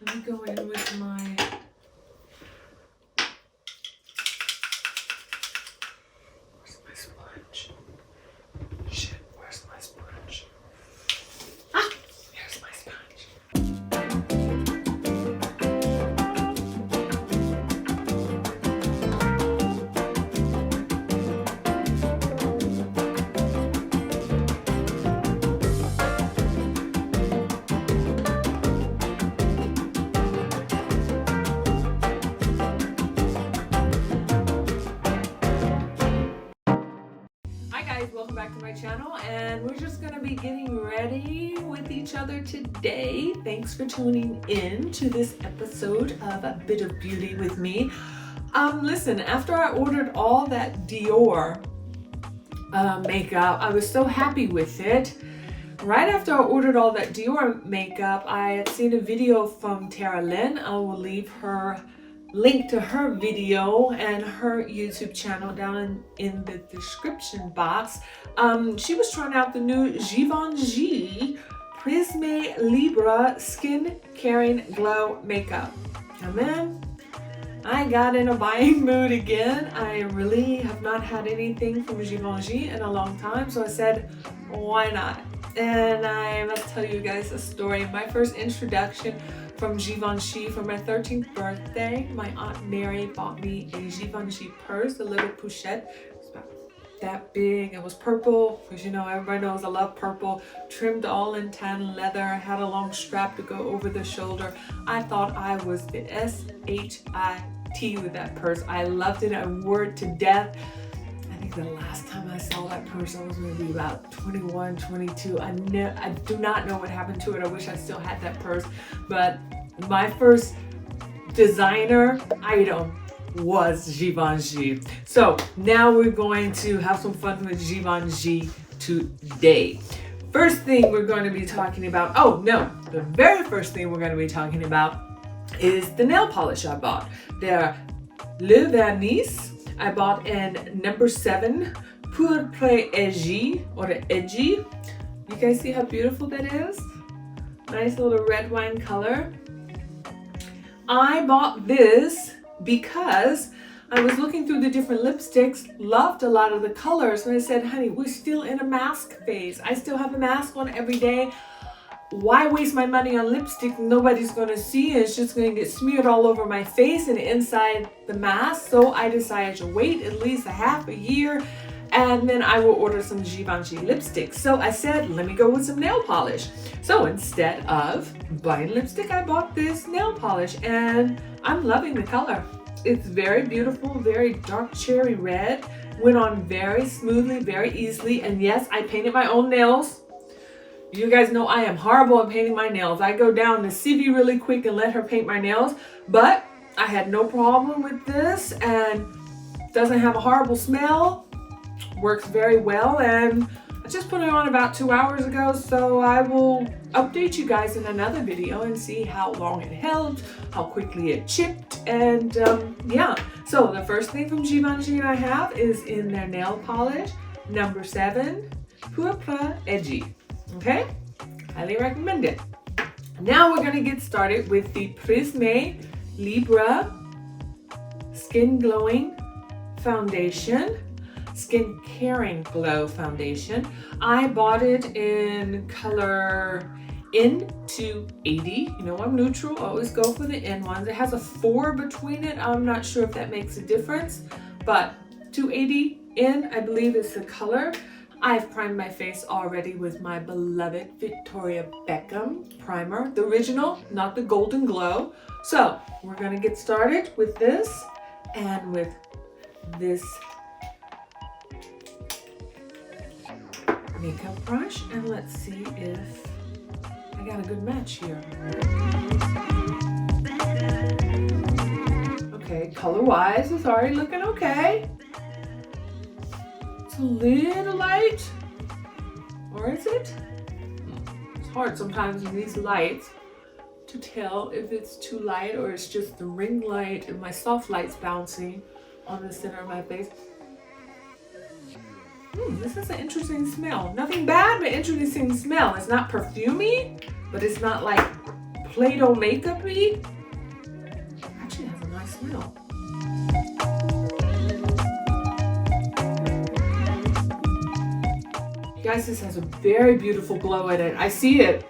Let me go in with my... Where's my sponge? Shit, where's my sponge? Ah, here's my sponge. Welcome back to my channel, and we're just gonna be getting ready with each other today. Thanks for tuning in to this episode of A Bit of Beauty with me. Listen, after I ordered all that Dior makeup, I was so happy with it. Right after I ordered all that Dior makeup, I had seen a video from Tara Lynn. I will leave her link to her video and her YouTube channel down in the description box. She was trying out the new Givenchy Prisme Libre Skin Caring Glow Makeup. And man, I got in a buying mood again. I really have not had anything from Givenchy in a long time, so I said, why not? And I must tell you guys a story. My first introduction from Givenchy for my 13th birthday, my Aunt Mary bought me a Givenchy purse, a little pochette. It was about that big. It was purple, because you know, everybody knows I love purple. Trimmed all in tan leather, had a long strap to go over the shoulder. I thought I was the S-H-I-T with that purse. I loved it. I wore it to death. I think the last time I saw that purse, I was maybe about 21, 22. I do not know what happened to it. I wish I still had that purse. But my first designer item was Givenchy. So now we're going to have some fun with Givenchy today. First thing we're going to be talking about, the very first thing we're going to be talking about is the nail polish I bought. They're Le Vernis. I bought in number 7, Pour Près Edgy, or Edgy. You guys see how beautiful that is? Nice little red wine color. I bought this because I was looking through the different lipsticks, loved a lot of the colors, and I said, honey, we're still in a mask phase. I still have a mask on every day. Why waste my money on lipstick nobody's going to see? It's just going to get smeared all over my face and inside the mask. So I decided to wait at least a half a year, and then I will order some Givenchy lipstick. So I said, let me go with some nail polish. So instead of buying lipstick, I bought this nail polish, and I'm loving the color. It's very beautiful, very dark cherry red. Went on very smoothly, very easily. And yes, I painted my own nails. You guys know I am horrible at painting my nails. I go down to Civi really quick and let her paint my nails, but I had no problem with this, and doesn't have a horrible smell, works very well, and I just put it on about 2 hours ago, so I will update you guys in another video and see how long it held, how quickly it chipped, and yeah. So the first thing from Givenchy I have is in their nail polish, number 7, Pour Près Edgy. Okay, highly recommend it. Now we're gonna get started with the Prisme Libre Skin Glowing Foundation, Skin Caring Glow Foundation. I bought it in color N280. You know, I'm neutral, always go for the N ones. It has a 4 between it. I'm not sure if that makes a difference, but 280 N, I believe, is the color. I've primed my face already with my beloved Victoria Beckham primer, the original, not the Golden Glow. So we're gonna get started with this and with this makeup brush, and let's see if I got a good match here. Okay, color-wise, it's already looking okay. A little light, or is it? It's hard sometimes in these lights to tell if it's too light or it's just the ring light and my soft lights bouncing on the center of my face. This is an interesting smell. Nothing bad, but interesting smell. It's not perfumey, but it's not like Play-Doh makeup-y. Actually has a nice smell. You guys, this has a very beautiful glow in it. I see it.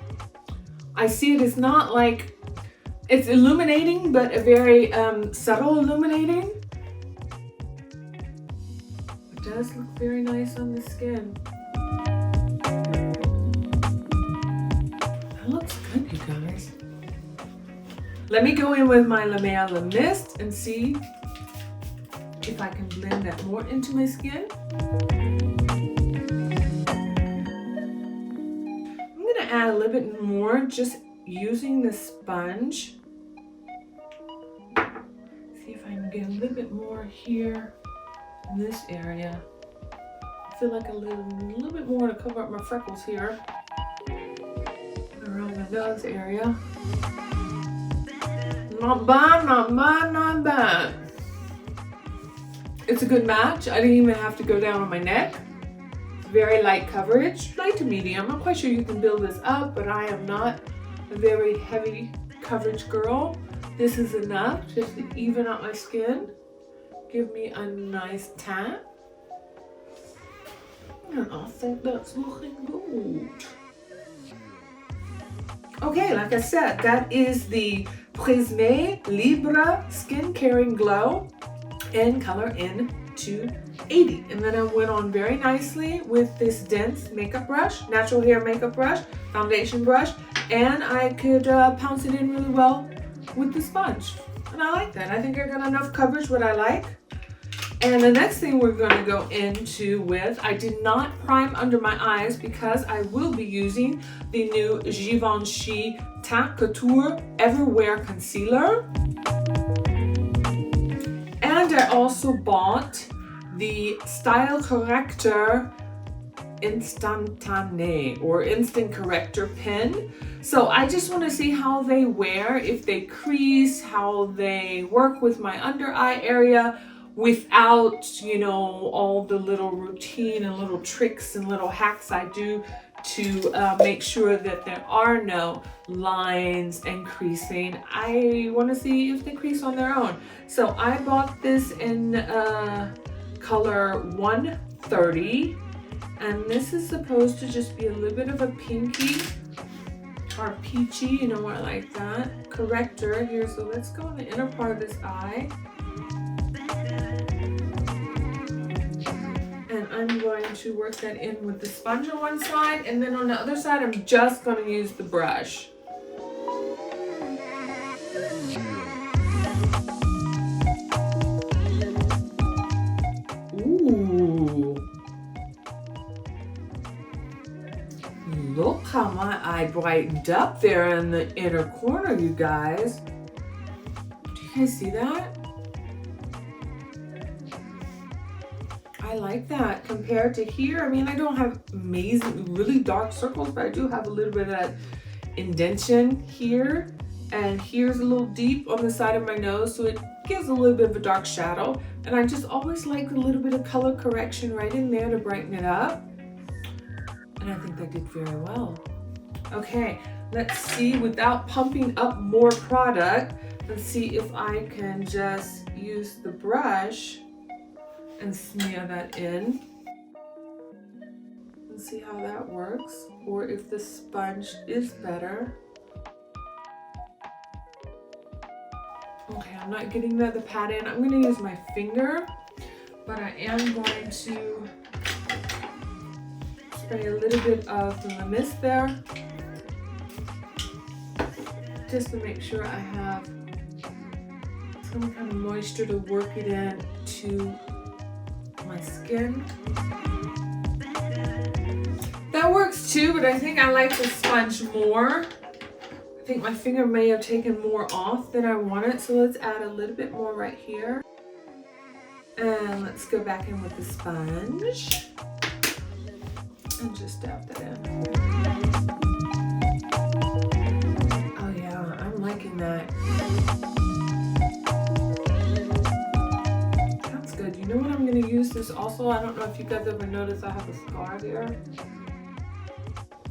It's not like, it's illuminating, but a very subtle illuminating. It does look very nice on the skin. That looks good, you guys. Let me go in with my La Mer Le Mist and see if I can blend that more into my skin. Add a little bit more just using the sponge. See if I can get a little bit more here in this area. I feel like a little bit more to cover up my freckles here around the nose area. Not bad, not bad, not bad. It's a good match. I didn't even have to go down on my neck. Very light coverage, light to medium. I'm quite sure you can build this up, but I am not a very heavy coverage girl. This is enough just to even out my skin, give me a nice tan. And I think that's looking good. Okay, like I said, that is the Prisme Libre Skin Caring Glow in color in 280, and then I went on very nicely with this dense makeup brush, natural hair makeup brush, foundation brush, and I could pounce it in really well with the sponge, and I like that. I think I got enough coverage what I like. And the next thing we're going to go into with, I did not prime under my eyes because I will be using the new Givenchy Teint Couture Everwear Concealer. And I also bought the Style Corrector Instantané or Instant Corrector pen. So I just want to see how they wear, if they crease, how they work with my under eye area without, you know, all the little routine and little tricks and little hacks I do to make sure that there are no lines and creasing. I want to see if they crease on their own. So I bought this in color 130, and this is supposed to just be a little bit of a pinky or peachy, you know, I like that. Corrector here, so let's go in the inner part of this eye. And I'm going to work that in with the sponge on one side, and then on the other side I'm just going to use the brush. Ooh. Look how my eye brightened up there in the inner corner, you guys. Do you guys see that? I like that compared to here. I mean, I don't have amazing, really dark circles, but I do have a little bit of that indentation here. And here's a little deep on the side of my nose, so it gives a little bit of a dark shadow. And I just always like a little bit of color correction right in there to brighten it up. And I think that did very well. Okay, let's see, without pumping up more product, let's see if I can just use the brush and smear that in and see how that works, or if the sponge is better. Okay, I'm not getting the pat in. I'm going to use my finger, but I am going to spray a little bit of the mist there just to make sure I have some kind of moisture to work it in to my skin. That works too, but I think I like the sponge more. I think my finger may have taken more off than I wanted, so let's add a little bit more right here. And let's go back in with the sponge and just dab that in. Oh yeah, I'm liking that. That's good. You know what I'm going to use this also? I don't know if you guys ever noticed I have a scar there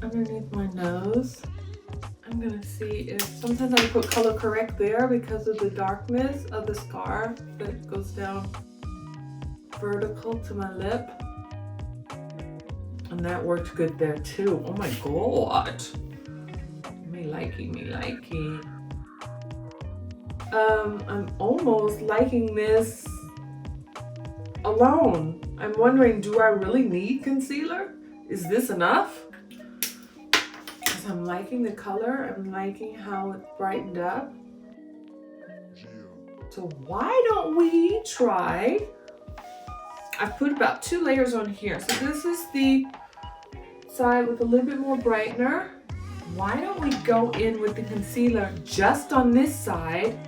underneath my nose. I'm gonna see if sometimes I put color correct there because of the darkness of the scar that goes down vertical to my lip. And that worked good there too. Oh my god. Me likey, me likey. I'm almost liking this alone. I'm wondering, do I really need concealer? Is this enough? Because I'm liking the color. I'm liking how it's brightened up. So why don't we try... I've put about 2 layers on here. So this is the side with a little bit more brightener. Why don't we go in with the concealer just on this side?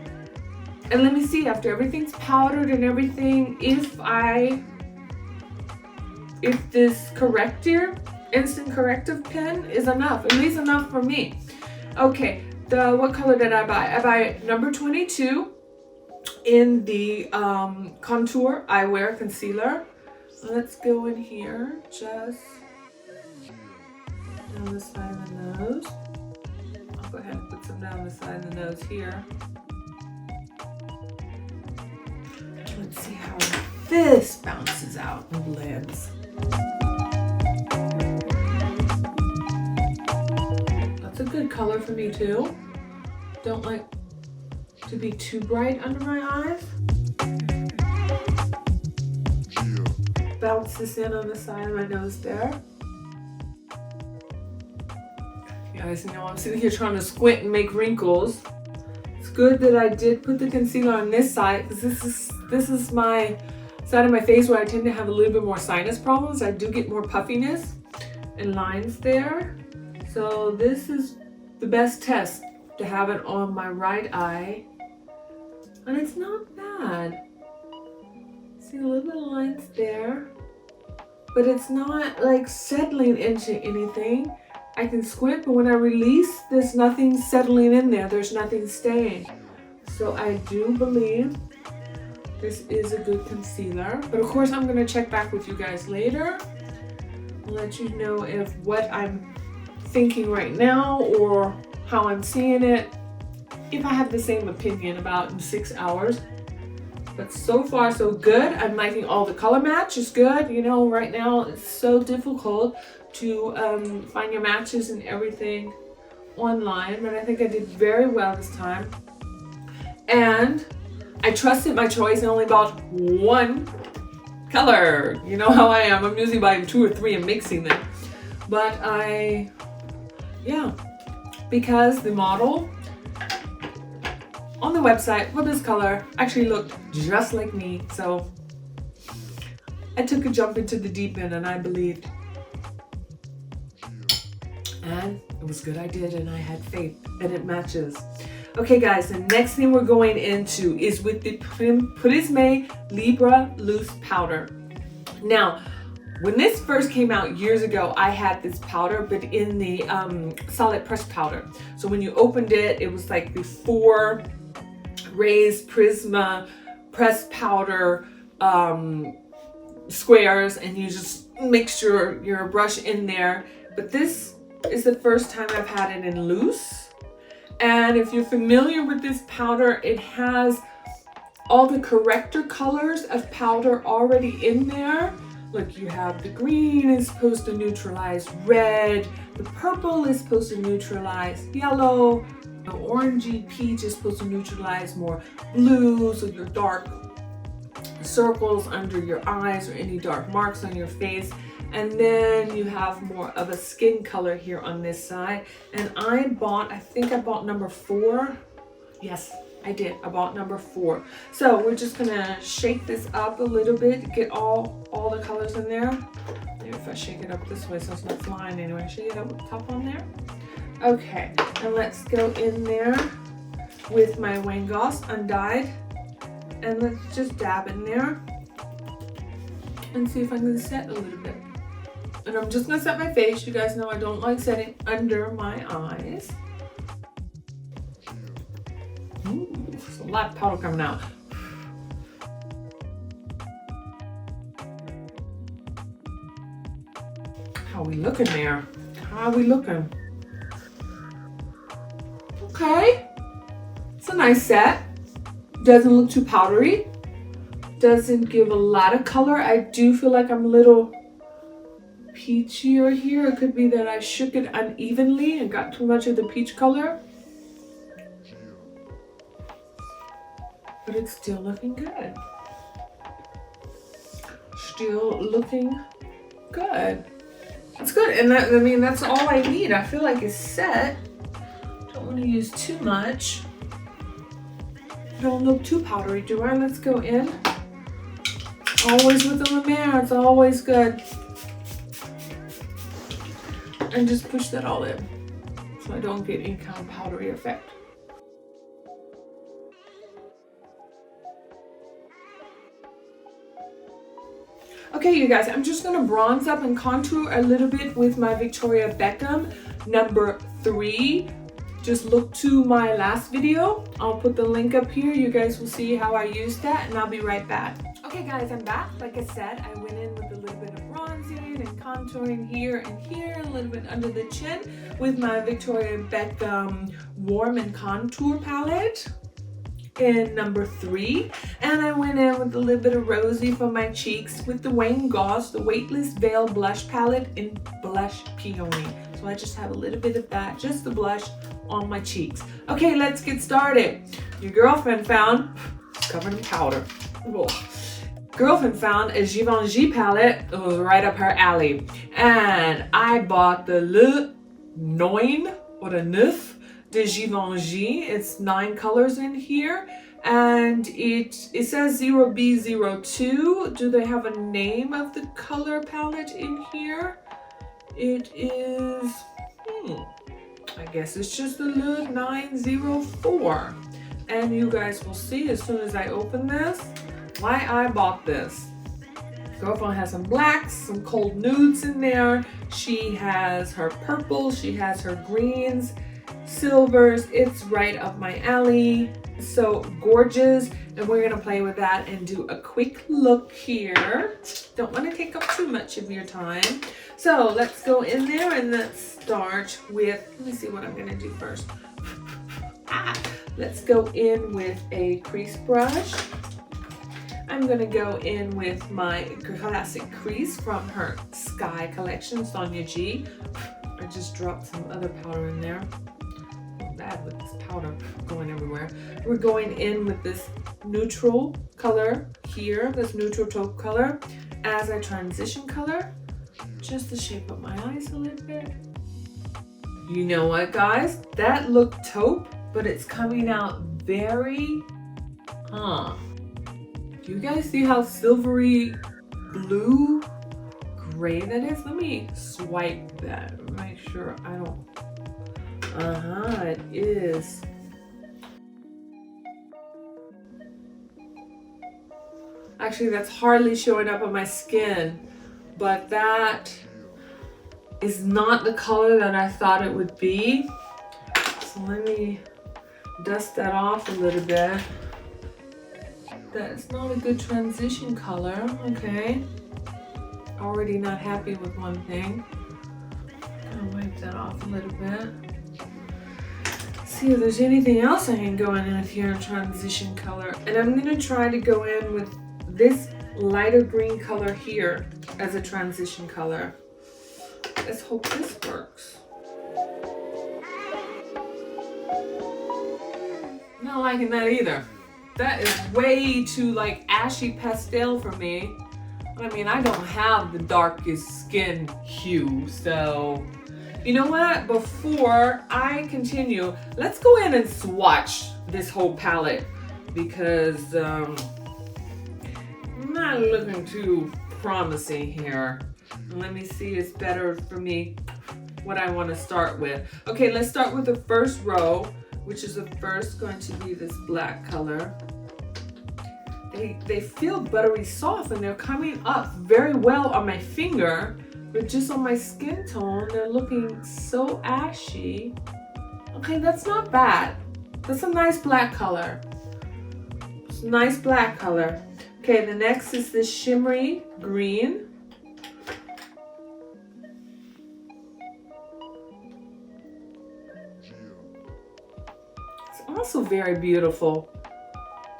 And let me see, after everything's powdered and everything, if this corrector, instant corrective pen is enough, at least enough for me. Okay, what color did I buy? I buy number 22 in the Contour Eyewear Concealer. Let's go in here, just down the side of the nose. I'll go ahead and put some down the side of the nose here. Let's see how this bounces out and blends. That's a good color for me too. Don't like to be too bright under my eyes. Bounce this in on the side of my nose there. You guys know I'm sitting here trying to squint and make wrinkles. It's good that I did put the concealer on this side because this is my side of my face where I tend to have a little bit more sinus problems. I do get more puffiness and lines there. So this is the best test to have it on my right eye. And it's not bad. See a little bit of lines there, but it's not like settling into anything. I can squint, but when I release, there's nothing settling in there. There's nothing staying. So I do believe this is a good concealer. But of course, I'm gonna check back with you guys later and let you know if what I'm thinking right now or how I'm seeing it, if I have the same opinion about in 6 hours. But so far so good. I'm liking all the color match is good. You know, right now it's so difficult to find your matches and everything online, but I think I did very well this time. And I trusted my choice and only bought one color. You know how I am. I'm usually buying 2 or 3 and mixing them. But yeah, because the model on the website with this color actually looked just like me. So I took a jump into the deep end and I believed. And it was good I did, and I had faith and it matches. Okay guys, the next thing we're going into is with the Prisme Libre Loose Powder. Now, when this first came out years ago, I had this powder, but in the solid pressed powder. So when you opened it, it was like the 4 raised Prisma pressed powder squares, and you just mix your brush in there. But this is the first time I've had it in loose. And if you're familiar with this powder, it has all the corrector colors of powder already in there. Look, you have the green is supposed to neutralize red, the purple is supposed to neutralize yellow, the orangey peach is supposed to neutralize more blue, so your dark circles under your eyes or any dark marks on your face. And then you have more of a skin color here on this side. And I think I bought number 4. Yes, I did. I bought number 4. So we're just gonna shake this up a little bit, get all the colors in there. Maybe if I shake it up this way so it's not flying anyway. Shake it up with the top on there. Okay, and let's go in there with my Wayne Goss undyed. And let's just dab in there and see if I can set a little bit. And I'm just gonna set my face. You guys know I don't like setting under my eyes. Ooh, there's a lot of powder coming out. How are we looking there? How are we looking? Okay, it's a nice set. Doesn't look too powdery. Doesn't give a lot of color. I do feel like I'm a little peachier here. It could be that I shook it unevenly and got too much of the peach color. But it's still looking good. Still looking good. That's good. And that, I mean, that's all I need. I feel like it's set. Don't want to use too much. Don't look too powdery, do I? Let's go in. Always with the Lumiere, it's always good. And just push that all in so I don't get any kind of powdery effect. Okay, you guys, I'm just gonna bronze up and contour a little bit with my Victoria Beckham number 3. Just look to my last video. I'll put the link up here. You guys will see how I used that, and I'll be right back. Okay guys, I'm back. Like I said, I went in with a little bit of bronzing and contouring here and here, a little bit under the chin with my Victoria Beckham Warm and Contour palette in number 3. And I went in with a little bit of rosy for my cheeks with the Wayne Goss, the Weightless Veil Blush Palette in Blush Peony. So I just have a little bit of that, just the blush on my cheeks. Okay, let's get started. Your girlfriend found, it's covered in powder. Whoa. Girlfriend found a Givenchy palette. It was right up her alley. And I bought the Le 9 or the 9 de Givenchy. It's 9 colors in here. And it says 0B02. Do they have a name of the color palette in here? It is, I guess it's just the Le 904. And you guys will see as soon as I open this why I bought this. Girlfriend has some blacks, some cold nudes in there. She has her purples, she has her greens, silvers. It's right up my alley. So gorgeous. And we're gonna play with that and do a quick look here. Don't want to take up too much of your time. So let's go in there and let's start with, let me see what I'm gonna do first. Let's go in with a crease brush. I'm gonna go in with my classic crease from her Sky collection, Sonia G. I just dropped some other powder in there. Bad with this powder going everywhere. We're going in with this neutral color here, this neutral taupe color as a transition color, just to shape up my eyes a little bit. You know what, guys? That looked taupe, but it's coming out very, Do you guys see how silvery blue gray that is? Let me swipe that, make sure I don't. It is. Actually, that's hardly showing up on my skin, but that is not the color that I thought it would be. So let me dust that off a little bit. That's not a good transition color, okay. Already not happy with one thing. I'll wipe that off a little bit. See if there's anything else I can go in with here in transition color. And I'm gonna try to go in with this lighter green color here as a transition color. Let's hope this works. Not liking that either. That is way too like ashy pastel for me. I mean, I don't have the darkest skin hue, so you know what? Before I continue, let's go in and swatch this whole palette because I'm not looking too promising here. Let me see, it's better for me what I want to start with. Okay, let's start with the first row, which is the first going to be this black color. They feel buttery soft and they're coming up very well on my finger, but just on my skin tone, they're looking so ashy. Okay, that's not bad. That's a nice black color. It's a nice black color. Okay, the next is this shimmery green. very beautiful.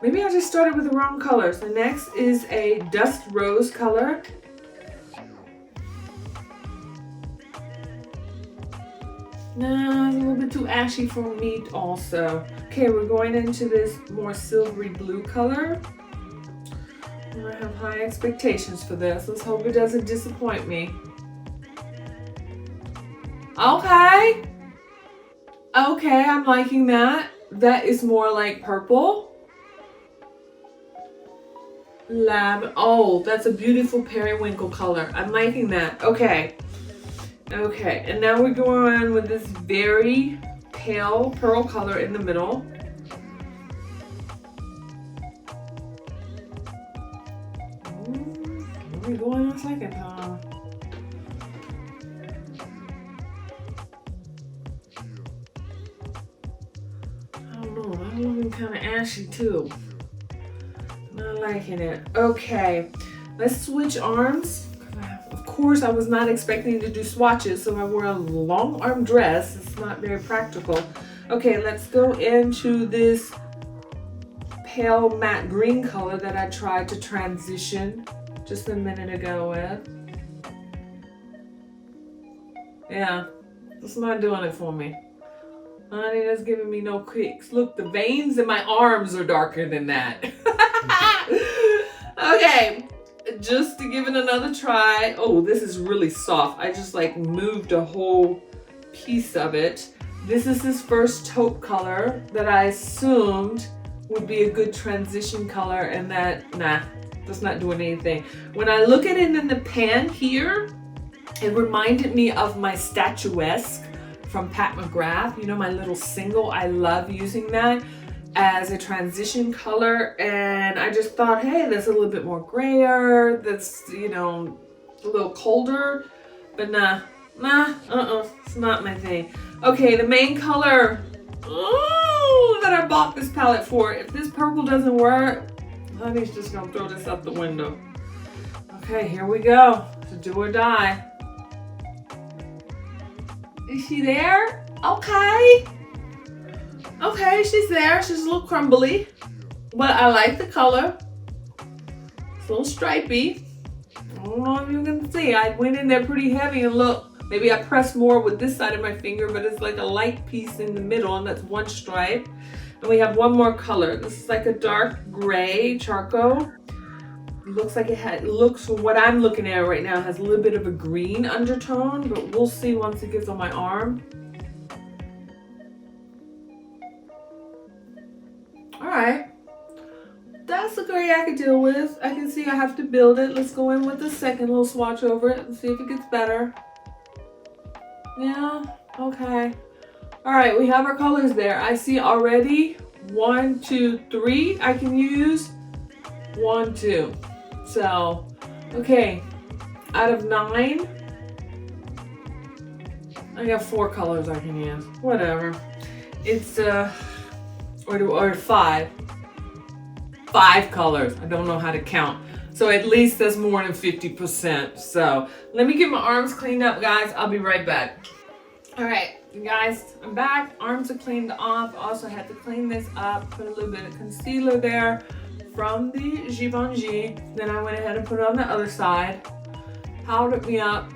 Maybe I just started with the wrong colors. The next is a dust rose color. No, it's a little bit too ashy for me also. Okay, we're going into this more silvery blue color. I have high expectations for this. Let's hope it doesn't disappoint me. Okay. Okay, I'm liking that. That is more like purple. Oh, that's a beautiful periwinkle color. I'm liking that. Okay. Okay, and now we're going on with this very pale pearl color in the middle. Where are we going in a second, huh? I don't know, I'm looking kind of ashy too. Not liking it. Okay, let's switch arms. Of course, I was not expecting to do swatches, so I wore a long arm dress. It's not very practical. Okay, let's go into this pale matte green color that I tried to transition just a minute ago with. Yeah, it's not doing it for me. Honey, that's giving me no kicks. Look, the veins in my arms are darker than that. Okay. Just to give it another try. Oh, this is really soft. I just like moved a whole piece of it. This is his first taupe color that I assumed would be a good transition color, and that, nah, that's not doing anything. When I look at it in the pan here, it reminded me of my statuesque from Pat McGrath. You know, my little single. I love using that as a transition color, and I just thought, hey, that's a little bit more grayer, that's, you know, a little colder, but nah, it's not my thing. Okay, the main color that I bought this palette for, if this purple doesn't work, honey's just gonna throw this out the window. Okay, here we go, to do or die. Is she there? Okay. Okay, she's there. She's a little crumbly, but I like the color. It's a little stripy. I don't know if you can see. I went in there pretty heavy, and look, maybe I pressed more with this side of my finger, but it's like a light piece in the middle, and that's one stripe. And we have one more color. This is like a dark gray charcoal. It looks like looks from what I'm looking at right now, has a little bit of a green undertone, but we'll see once it gets on my arm. Alright, that's a gray I can deal with. I can see I have to build it. Let's go in with the second little swatch over it and see if it gets better. Yeah, okay. Alright, we have our colors there. I see already 1, 2, 3 I can use. 1, 2. So, okay, out of 9, I got 4 colors I can use. Whatever. It's, or 5. 5 colors. I don't know how to count. So at least that's more than 50%. So let me get my arms cleaned up, guys. I'll be right back. All right, you guys, I'm back. Arms are cleaned off. Also had to clean this up. Put a little bit of concealer there from the Givenchy. Then I went ahead and put it on the other side. Powdered me up.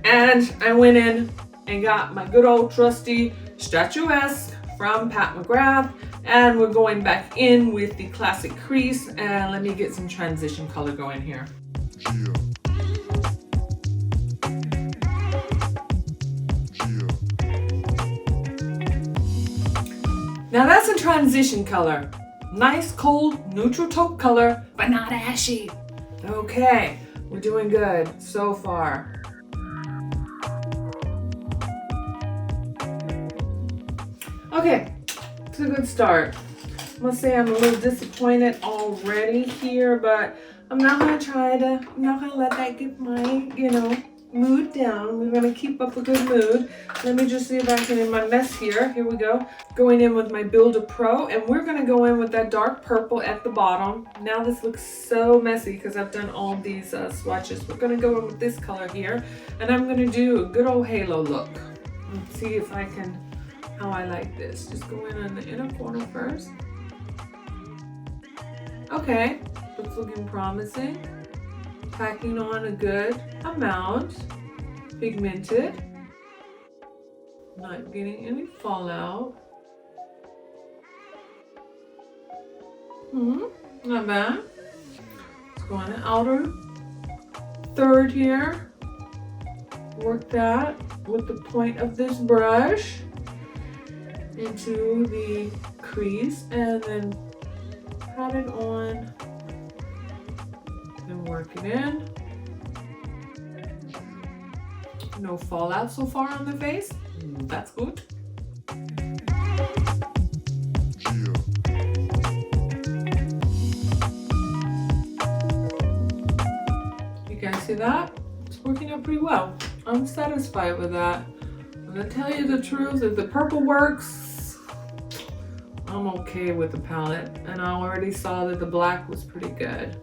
And I went in and got my good old trusty statuesque from Pat McGrath, and we're going back in with the classic crease, and let me get some transition color going here. Now that's a transition color. Nice, cold, neutral taupe color, but not ashy. Okay, we're doing good so far. Okay, it's a good start. I must say I'm a little disappointed already here, but I'm not gonna let that get my, mood down. We're gonna keep up a good mood. Let me just see if I can in my mess here. Here we go. Going in with my Builder Pro, and we're gonna go in with that dark purple at the bottom. Now this looks so messy because I've done all these swatches. We're gonna go in with this color here, and I'm gonna do a good old halo look. Let's see if I can how I like this. Just go in on the inner corner first. Okay, looks looking promising. Packing on a good amount. Pigmented. Not getting any fallout. Not bad. Let's go on the outer third here. Work that with the point of this brush into the crease and then pat it on and work it in. No fallout so far on the face. That's good. You guys see that? It's working out pretty well. I'm satisfied with that. I'm gonna tell you the truth, if the purple works, I'm okay with the palette. And I already saw that the black was pretty good.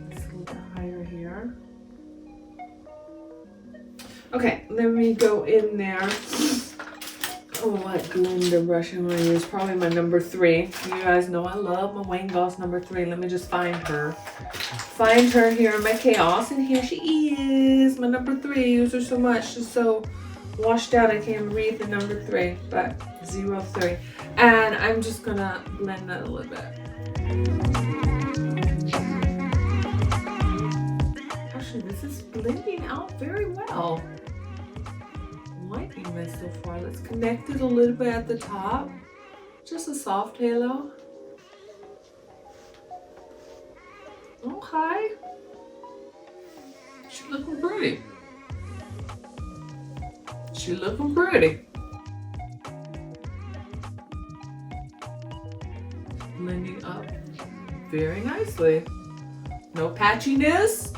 Let's go a little higher here. Okay, let me go in there. Oh, what blender brush I'm gonna use? Probably my number 3. You guys know I love my Wayne Goss number 3. Let me just find her. Find her here in my chaos, and here she is. My number 3. I use her so much. She's so washed out I can't even read the number 3, but 03. And I'm just gonna blend that a little bit. Actually, this is blending out very well. Liking this so far. Let's connect it a little bit at the top. Just a soft halo. Okay. She's looking pretty. She's looking pretty. Blending up very nicely. No patchiness.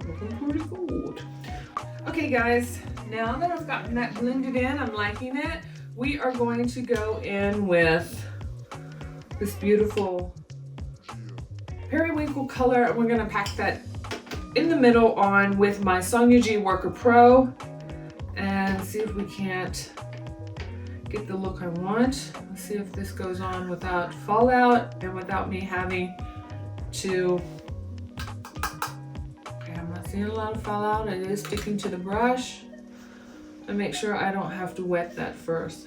Looking pretty good. Okay guys, now that I've gotten that blended in, I'm liking it. We are going to go in with this beautiful periwinkle color, and we're gonna pack that in the middle on with my Sonia G Worker Pro and see if we can't get the look I want. Let's see if this goes on without fallout and without me having to, okay, I'm not seeing a lot of fallout. It is sticking to the brush. And make sure I don't have to wet that first.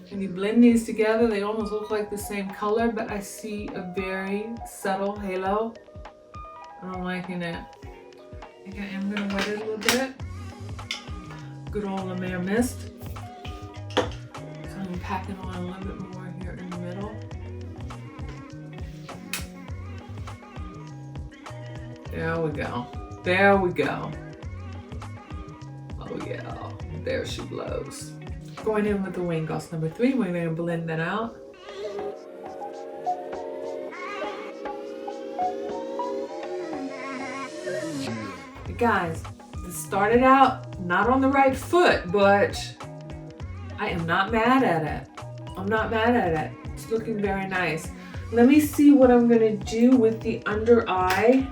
When you blend these together, they almost look like the same color, but I see a very subtle halo. I'm liking it. I think I am gonna wet it a little bit. Good old La Mer mist. So I'm packing on a little bit more here in the middle. There we go. There we go. Oh yeah, there she blows. Going in with the Wayne Goss number 3, we're gonna blend that out. You guys, this started out not on the right foot, but I am not mad at it. I'm not mad at it. It's looking very nice. Let me see what I'm gonna do with the under eye.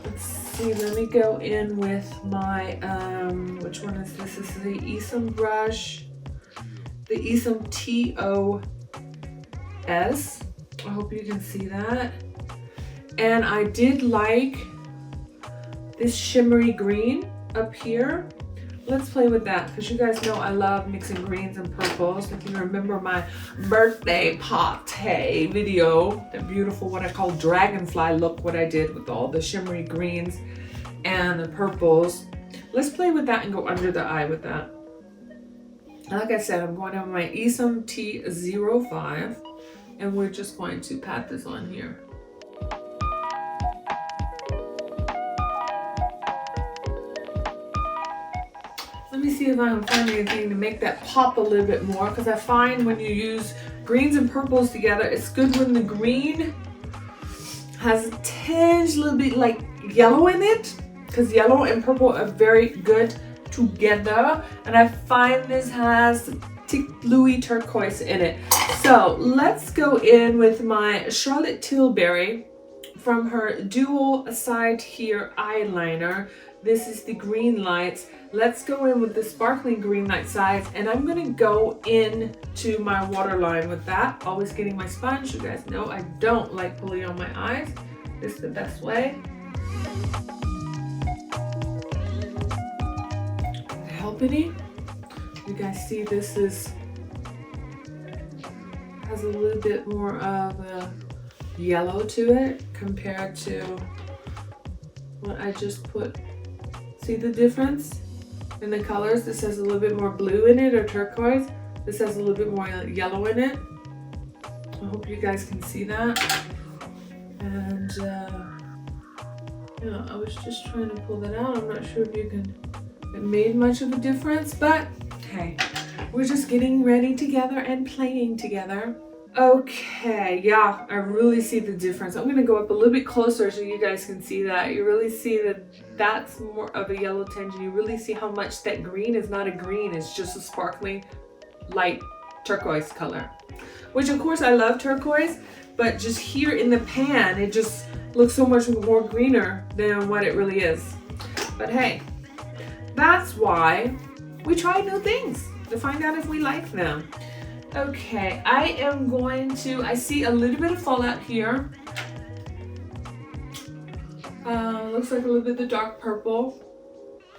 Let's see, let me go in with my, which one is this? This is the Esom brush, the Esom TOS. I hope you can see that. And I did like this shimmery green up here. Let's play with that, because you guys know I love mixing greens and purples. If you remember my birthday party video, the beautiful, what I call dragonfly look, what I did with all the shimmery greens and the purples. Let's play with that and go under the eye with that. And like I said, I'm going on my Esom T05, and we're just going to pat this on here. Let me see if I can find anything to make that pop a little bit more, because I find when you use greens and purples together, it's good when the green has a tinge, a little bit like yellow in it, because yellow and purple are very good together. And I find this has Louis turquoise in it. So let's go in with my Charlotte Tilbury from her dual side here eyeliner. This is the green lights. Let's go in with the sparkling green light sides, and I'm gonna go in to my waterline with that. Always getting my sponge. You guys know I don't like pulling on my eyes. This is the best way. Help any? You guys see this has a little bit more of a yellow to it compared to what I just put. See the difference in the colors? This has a little bit more blue in it, or turquoise. This has a little bit more yellow in it. I hope you guys can see that. And yeah, I was just trying to pull that out. I'm not sure if you can, it made much of a difference, but hey, we're just getting ready together and playing together. Okay, yeah, I really see the difference. I'm gonna go up a little bit closer so you guys can see that. You really see that that's more of a yellow tinge, and you really see how much that green is not a green, it's just a sparkling light turquoise color. Which of course I love turquoise, but just here in the pan, it just looks so much more greener than what it really is. But hey, that's why we try new things, to find out if we like them. Okay, I am going to, I see a little bit of fallout here. Looks like a little bit of the dark purple.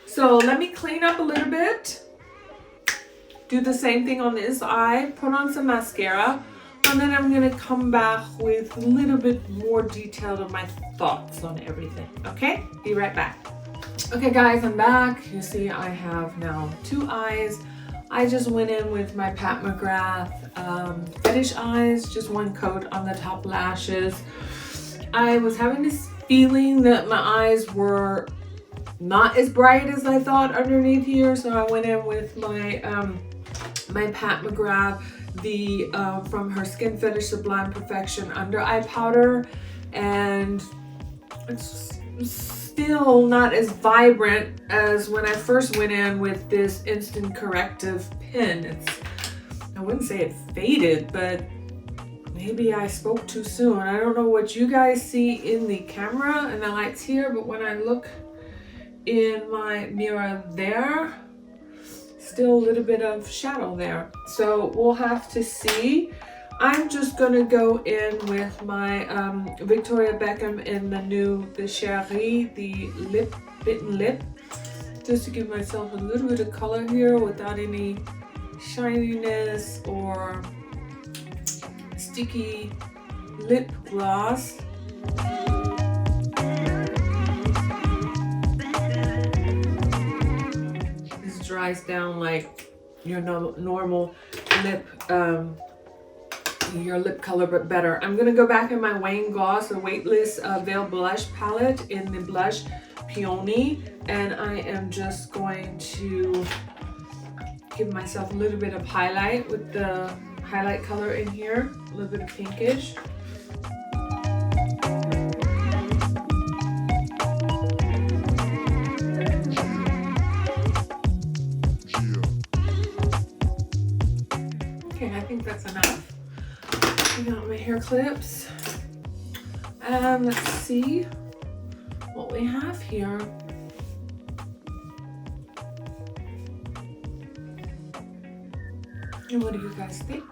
So let me clean up a little bit. Do the same thing on this eye, put on some mascara, and then I'm gonna come back with a little bit more detail of my thoughts on everything, okay? Be right back. Okay guys, I'm back. You see I have now 2 eyes. I just went in with my Pat McGrath fetish eyes, just 1 coat on the top lashes. I was having this feeling that my eyes were not as bright as I thought underneath here, so I went in with my my Pat McGrath, from her Skin Fetish Sublime Perfection under eye powder, and it's still not as vibrant as when I first went in with this instant corrective pen. I wouldn't say it faded, but maybe I spoke too soon. I don't know what you guys see in the camera and the lights here, but when I look in my mirror there, still a little bit of shadow there. So we'll have to see. I'm just gonna go in with my Victoria Beckham in the Chérie, the bitten lip, just to give myself a little bit of color here without any shininess or sticky lip gloss. This dries down like your normal lip, your lip color, but better. I'm gonna go back in my Wayne Goss, the Weightless Veil Blush palette in the blush Peony, and I am just going to give myself a little bit of highlight with the highlight color in here, a little bit of pinkish. Okay, I think that's enough. I got my hair clips, and let's see what we have here. And what do you guys think?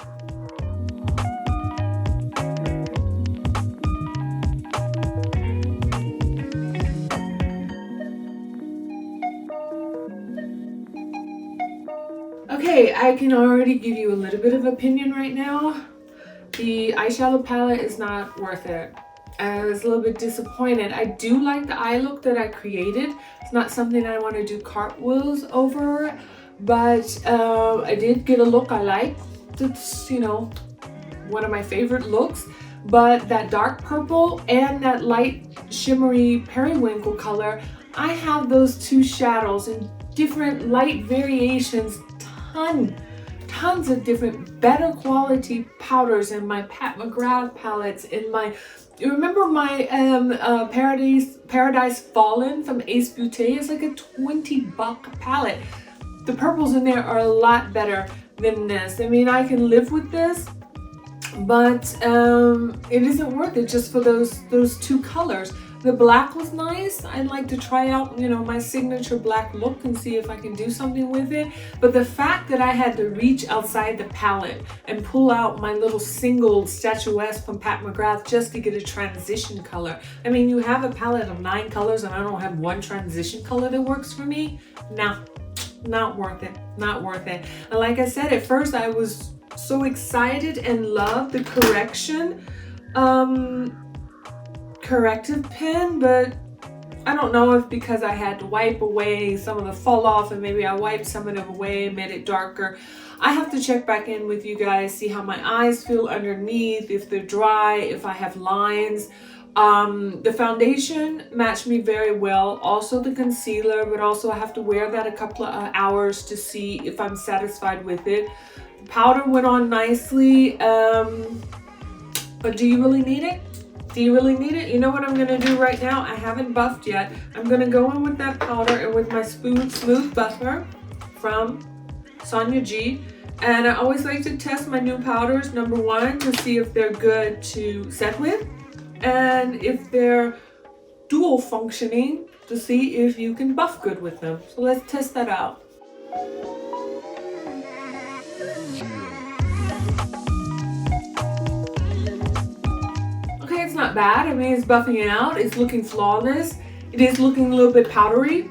Okay, I can already give you a little bit of opinion right now. The eyeshadow palette is not worth it. I was a little bit disappointed. I do like the eye look that I created. It's not something I want to do cartwheels over, but I did get a look I like. It's, you know, one of my favorite looks. But that dark purple and that light shimmery periwinkle color, I have those 2 shadows in different light variations, tons of different better quality powders in my Pat McGrath palettes, in my, you remember my Paradise Fallen from Ace Beauté is like a $20 palette. The purples in there are a lot better than this. I mean, I can live with this, but it isn't worth it just for those two colors. The black was nice. I'd like to try out, you know, my signature black look and see if I can do something with it. But the fact that I had to reach outside the palette and pull out my little single statuette from Pat McGrath just to get a transition color. I mean, you have a palette of 9 colors and I don't have one transition color that works for me. No, not worth it. Not worth it. And like I said, at first I was so excited and loved the corrective pen, but I don't know if because I had to wipe away some of the fall off and maybe I wiped some of it away, made it darker. I have to check back in with you guys, see how my eyes feel underneath, if they're dry, if I have lines. The foundation matched me very well, also the concealer, but also I have to wear that a couple of hours to see if I'm satisfied with it. The powder went on nicely, but do you really need it? Do you really need it? You know what I'm going to do right now? I haven't buffed yet. I'm going to go in with that powder and with my smooth buffer from Sonia G. And I always like to test my new powders, number one, to see if they're good to set with. And if they're dual functioning, to see if you can buff good with them. So let's test that out. Okay, it's not bad. I mean, it's buffing it out. It's looking flawless. It is looking a little bit powdery.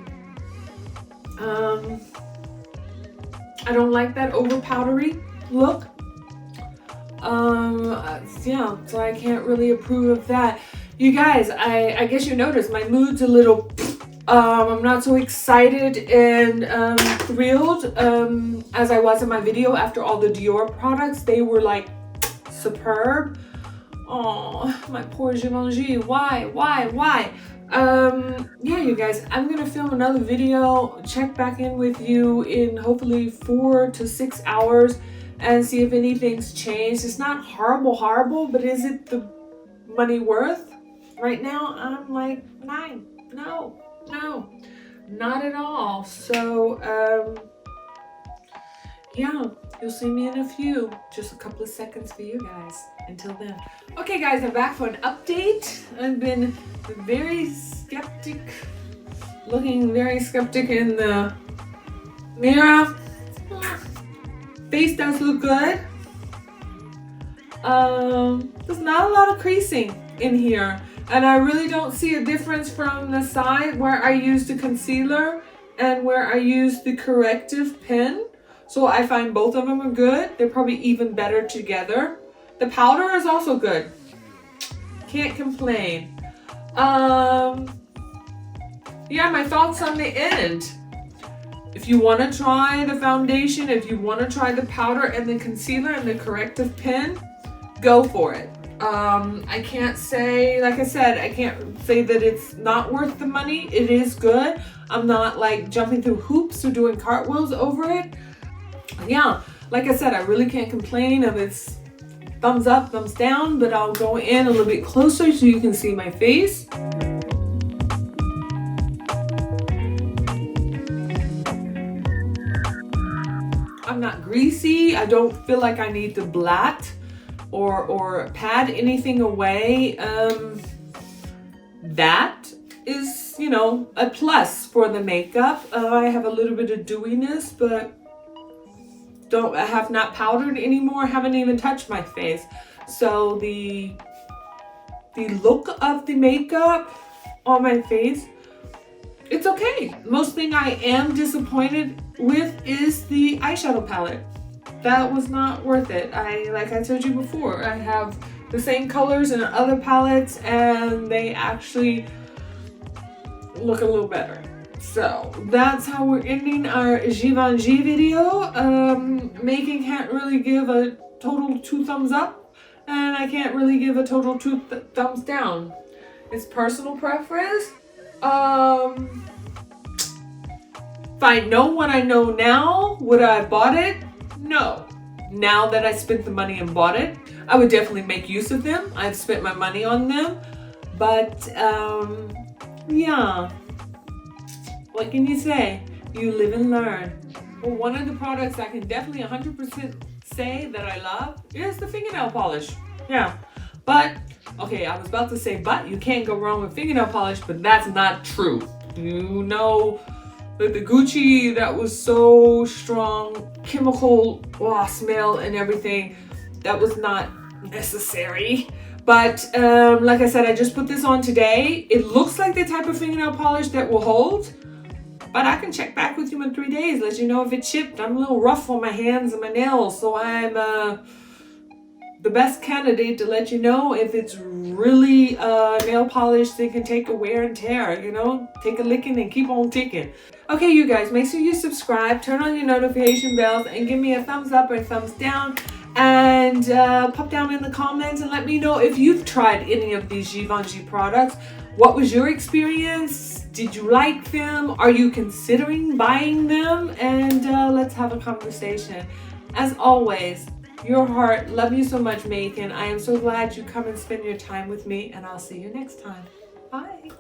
I don't like that over powdery look. Yeah, so I can't really approve of that. You guys, I guess you noticed my mood's a little, I'm not so excited and thrilled as I was in my video after all the Dior products. They were like superb. Oh, my poor Givenchy. Why? Yeah, you guys, I'm gonna film another video, check back in with you in hopefully 4 to 6 hours and see if anything's changed. It's not horrible, but is it the money worth? Right now, I'm like 9. No, not at all. So, yeah, you'll see me in a few. Just a couple of seconds for you guys. Until then. Okay, guys, I'm back for an update. I've been very skeptic, looking very skeptic in the mirror. Face does look good. There's not a lot of creasing in here. And I really don't see a difference from the side where I used the concealer and where I used the corrective pen. So I find both of them are good. They're probably even better together. The powder is also good. Can't complain. Yeah, my thoughts on the end. If you want to try the foundation, if you want to try the powder and the concealer and the corrective pen, go for it. I can't say, like I said, I can't say that it's not worth the money. It is good. I'm not like jumping through hoops or doing cartwheels over it. Yeah, like I said, I really can't complain of its thumbs up, thumbs down, but I'll go in a little bit closer so you can see my face. I'm not greasy. I don't feel like I need to blat or pad anything away. That is, you know, a plus for the makeup. I have a little bit of dewiness, but I have not powdered anymore. Haven't even touched my face. So the look of the makeup on my face, it's okay. Most thing I am disappointed with is the eyeshadow palette. That was not worth it. Like I told you before, I have the same colors in other palettes and they actually look a little better. So that's how we're ending our Givenchy video. Macon can't really give a total 2 thumbs up and I can't really give a total 2 thumbs down. It's personal preference. If I know what I know now, would I have bought it? No. Now that I spent the money and bought it, I would definitely make use of them. I've spent my money on them. But, yeah. What can you say? You live and learn. But one of the products I can definitely 100% say that I love is the fingernail polish. Yeah. But, okay, I was about to say, but you can't go wrong with fingernail polish, but that's not true. You know, the Gucci that was so strong, chemical smell and everything, that was not necessary. But like I said, I just put this on today. It looks like the type of fingernail polish that will hold, but I can check back with you in 3 days, let you know if it chipped. I'm a little rough on my hands and my nails, so I'm the best candidate to let you know if it's really nail polish that can take the wear and tear, you know, take a licking and keep on ticking. Okay, you guys, make sure you subscribe, turn on your notification bells, and give me a thumbs up or a thumbs down. And pop down in the comments and let me know if you've tried any of these Givenchy products. What was your experience? Did you like them? Are you considering buying them? And let's have a conversation. As always, your heart, love you so much, Macon. I am so glad you come and spend your time with me, and I'll see you next time. Bye.